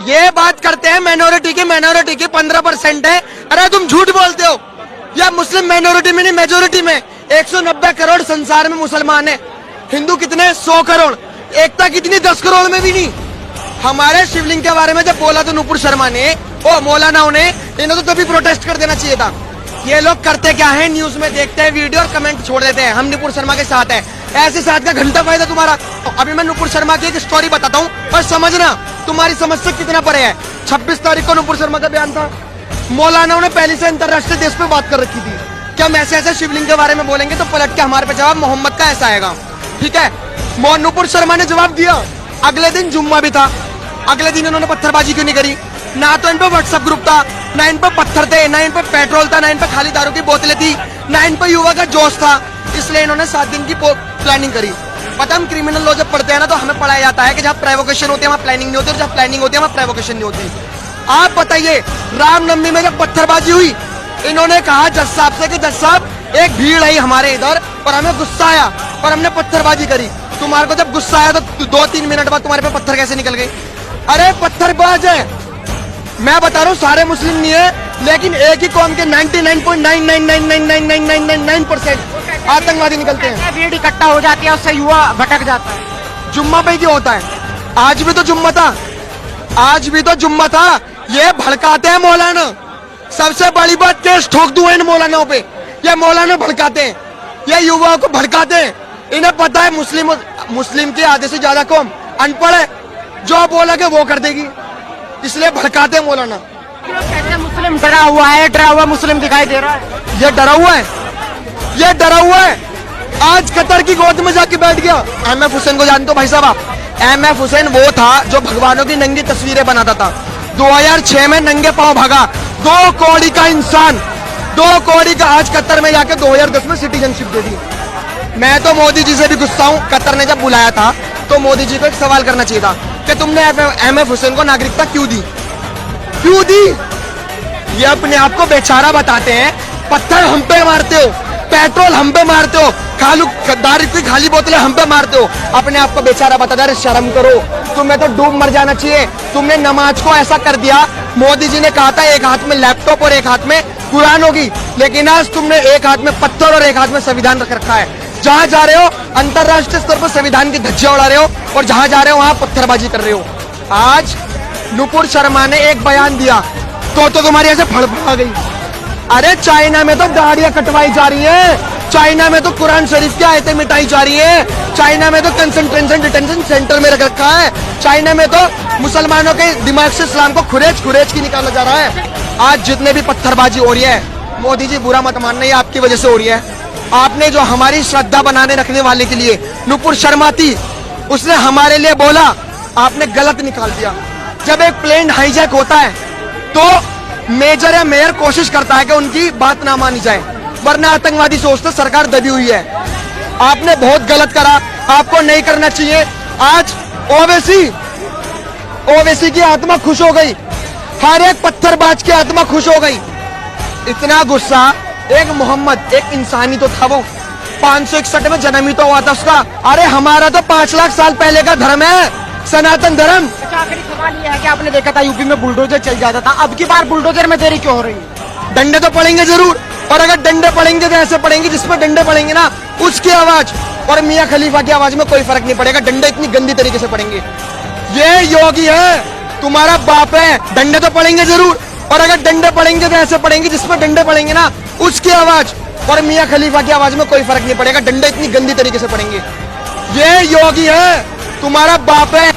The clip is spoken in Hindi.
ये बात करते हैं माइनॉरिटी की 15% है। अरे तुम झूठ बोलते हो। या मुस्लिम माइनॉरिटी में नहीं, मेजोरिटी में 190 करोड़ संसार में मुसलमान है। हिंदू कितने? 100 करोड़। एकता कितनी? 10 करोड़ में भी नहीं। हमारे शिवलिंग के बारे में जब बोला तो नुपुर शर्मा ने, ओ मौलानाओं ने, इन्हें तो तभी प्रोटेस्ट कर देना चाहिए था। ये लोग करते क्या है, न्यूज में देखते हैं वीडियो और कमेंट छोड़ देते हैं, हम नुपुर शर्मा के साथ है। ऐसे साथ का घंटा फायदा तुम्हारा। अभी मैं नुपुर शर्मा की एक स्टोरी बताता हूँ और समझना तुम्हारी समझ से कितना परे है। 26 तारीख को नुपुर शर्मा का बयान था। मौलानाओं ने पहले से अंतरराष्ट्रीय देश पे बात कर रखी थी कि हम ऐसे ऐसे शिवलिंग के बारे में बोलेंगे तो पलट के हमारे पे जवाब मोहम्मद का ऐसा आएगा। ठीक है, नुपुर शर्मा ने जवाब दिया। अगले दिन जुम्मा भी था। अगले दिन उन्होंने पत्थरबाजी क्यों नहीं करी? ना तो इन पे व्हाट्सएप ग्रुप था, ना इन पे पत्थर थे, ना इन पे पेट्रोल था, ना इन पे खाली दारू की बोतलें थी, ना इन पे युवा का जोश था। इसलिए इन्होंने 7 दिन की प्लानिंग करी। पता, हम क्रिमिनल लॉ जब पढ़ते हैं ना तो हमें पढ़ाया जाता है कि जहाँ प्रोवोकेशन होती है वहाँ प्लानिंग नहीं होती, और जहाँ प्लानिंग होती है वहाँ प्रोवोकेशन नहीं होती। आप बताइए, रामनवमी में जब पत्थरबाजी हुई, इन्होंने कहा जज साहब से कि जज साहब एक भीड़ आई हमारे इधर और हमें गुस्सा आया और हमने पत्थरबाजी करी। तुम्हारे को जब गुस्सा आया तो 2-3 मिनट बाद तुम्हारे पे पत्थर कैसे निकल गए? अरे पत्थरबाज है। मैं बता रहा हूँ सारे मुस्लिम नहीं है, लेकिन एक ही कौम के 99.9999999% आतंकवादी निकलते हैं। भीड़ इकट्ठा हो जाती है, उससे युवा भटक जाता है। जुम्मा पे क्यों होता है? आज भी तो जुम्मा था, आज भी तो जुम्मा था। ये भड़काते हैं मौलाना। सबसे बड़ी बात, केस ठोक दूं इन मौलानाओं पे। ये मौलाना भड़काते हैं, ये युवाओं को भड़काते हैं। इन्हें पता है मुस्लिम की आधे से ज्यादा कौम अनपढ़ है, जो बोलोगे वो कर देगी, इसलिए भड़काते हैं मौलाना। कैसे मुस्लिम डरा हुआ है? डरा हुआ मुस्लिम दिखाई दे रहा है। ये डरा हुआ है, ये डरा हुआ है। आज कतर की गोद में जाके बैठ गया। एमएफ हुसैन को जानते हो भाई साहब आप? एमएफ हुसैन वो था जो भगवानों की नंगी तस्वीरें बनाता था। 2006 में नंगे पांव भागा। 2 कौड़ी का इंसान, 2 कौड़ी का, आज कतर में जाके 2010 में सिटीजनशिप दे दी। मैं तो मोदी जी से भी गुस्सा हूँ। कतर ने जब बुलाया था तो मोदी जी को एक सवाल करना चाहिए था कि तुमने एमएफ हुसैन को नागरिकता क्यों दी? क्यों दी? ये अपने आप को बेचारा बताते हैं। पत्थर हम पे मारते हो, पेट्रोल हम पे मारते हो, दारू की खाली बोतलें हम पे मारते हो, अपने आप को बेचारा बताते हैं। शर्म करो, तुम्हें तो डूब मर जाना चाहिए। तुमने नमाज को ऐसा कर दिया। मोदी जी ने कहा था एक हाथ में लैपटॉप और एक हाथ में कुरान होगी, लेकिन आज तुमने एक हाथ में पत्थर और एक हाथ में संविधान रख रखा है। जहां जा रहे हो अंतरराष्ट्रीय स्तर पर संविधान की धज्जियां उड़ा रहे हो, और जहां जा रहे हो वहां पत्थरबाजी कर रहे हो। आज नुपुर शर्मा ने एक बयान दिया तो तुम्हारी ऐसे फड़फड़ा गई। अरे चाइना में तो दाढ़ियां कटवाई जा रही है, चाइना में तो कुरान शरीफ की आयतें मिटाई जा रही है, चाइना में तो कंसंट्रेशन डिटेंशन सेंटर में रख रखा है, चाइना में तो मुसलमानों के दिमाग से इस्लाम को खुरेज की निकाला जा रहा है। आज जितने भी पत्थरबाजी हो रही है, मोदी जी बुरा मत मानना, ये आपकी वजह से हो रही है। आपने जो हमारी श्रद्धा बनाने रखने वाले के लिए नुपुर शर्मा थी, उसने हमारे लिए बोला, आपने गलत निकाल दिया। जब एक प्लेन हाईजैक होता है तो मेजर या मेयर कोशिश करता है कि उनकी बात ना मानी जाए, वरना आतंकवादी सोचते सरकार दबी हुई है। आपने बहुत गलत करा, आपको नहीं करना चाहिए। आज ओवैसी की आत्मा खुश हो गई, हर एक पत्थरबाज की आत्मा खुश हो गई। इतना गुस्सा, एक मोहम्मद, एक इंसानी तो था वो, 561 में जन्म ही तो हुआ था उसका। अरे हमारा तो 5 लाख साल पहले का धर्म है, सनातन धर्म। आखिरी सवाल ये है कि आपने देखा था यूपी में बुलडोजर चल जाता था, अब की बार बुलडोजर में देरी क्यों हो रही है? डंडे तो पड़ेंगे जरूर, और अगर डंडे पड़ेंगे तो ऐसे पड़ेंगे जिसमें डंडे पड़ेंगे ना उसकी आवाज और मियां खलीफा की आवाज में कोई फर्क नहीं पड़ेगा। डंडे इतनी गंदी तरीके से पड़ेंगे। ये योगी है, तुम्हारा बाप है। डंडे तो पड़ेंगे जरूर, और अगर डंडे पड़ेंगे तो ऐसे पड़ेंगे जिसमें डंडे पड़ेंगे ना उसकी आवाज और मियां खलीफा की आवाज में कोई फर्क नहीं पड़ेगा। डंडे इतनी गंदी तरीके से पड़ेंगे। ये योगी है, तुम्हारा बाप है।